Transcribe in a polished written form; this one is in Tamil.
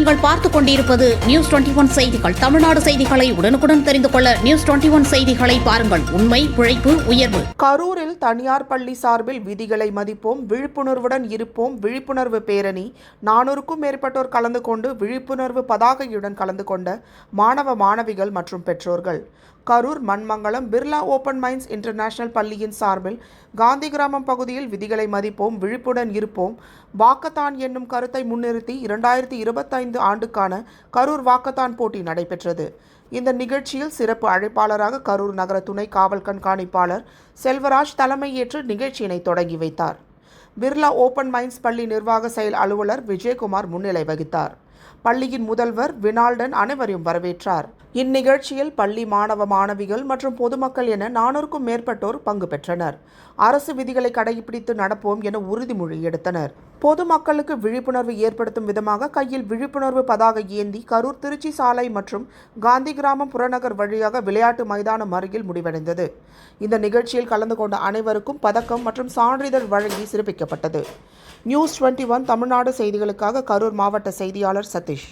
நீங்கள் பார்த்துக் கொண்டிருப்பது நியூஸ் 21 செய்திகள். தமிழ்நாடு செய்திகளை உடனுக்குடன் தெரிந்து கொள்ள நியூஸ் 21 செய்திகளை பாருங்கள். உண்மை, உழைப்பு, உயர்வு. கரூரில் தனியார் பள்ளி சார்பில் விதிகளை மதிப்போம், விழிப்புணர்வுடன் இருப்போம் விழிப்புணர்வு பேரணி. 400க்கும் மேற்பட்டோர் கலந்து கொண்டு விழிப்புணர்வு பதாகையுடன் கலந்து கொண்ட மாணவ மாணவிகள் மற்றும் பெற்றோர்கள். Karur Manmangalam Birla open minds international பள்ளியின் சார்பில் காந்தி கிராமம் பகுதியில் விதிகளை மதிப்போம், விழிப்புடன் இருப்போம், வாக்கத்தான் என்னும் கருத்தை முன்னிறுத்தி 2025 ஆண்டுக்கான கரூர் வாக்கத்தான் போட்டி நடைபெற்றது. இந்த நிகழ்ச்சியில் சிறப்பு அழைப்பாளராக கரூர் நகர துணை காவல் கண்காணிப்பாளர் செல்வராஜ் தலைமையேற்று நிகழ்ச்சியினை தொடங்கி வைத்தார். பிர்லா ஓபன் மைன்ஸ் பள்ளி நிர்வாக செயல் அலுவலர் விஜயகுமார் முன்னிலை வகித்தார். பள்ளியின் முதல்வர் வினால்டன் அனைவரையும் வரவேற்றார். இந்நிகழ்ச்சியில் பள்ளி மாணவ மாணவிகள் மற்றும் பொதுமக்கள் என 400க்கும் மேற்பட்டோர் பங்கு பெற்றனர். அரசு விதிகளை கடைபிடித்து நடப்போம் என உறுதிமொழி எடுத்தனர். பொதுமக்களுக்கு விழிப்புணர்வு ஏற்படுத்தும் விதமாக கையில் விழிப்புணர்வு பதாகை ஏந்தி கரூர் திருச்சி சாலை மற்றும் காந்தி கிராமம் புறநகர் வழியாக விளையாட்டு மைதானம் அருகில் முடிவடைந்தது. இந்த நிகழ்ச்சியில் கலந்து கொண்ட அனைவருக்கும் பதக்கம் மற்றும் சான்றிதழ் வழங்கி சிறப்பிக்கப்பட்டது. நியூஸ் 21 தமிழ்நாடு செய்திகளுக்காக கரூர் மாவட்ட செய்தியாளர் சதீஷ்.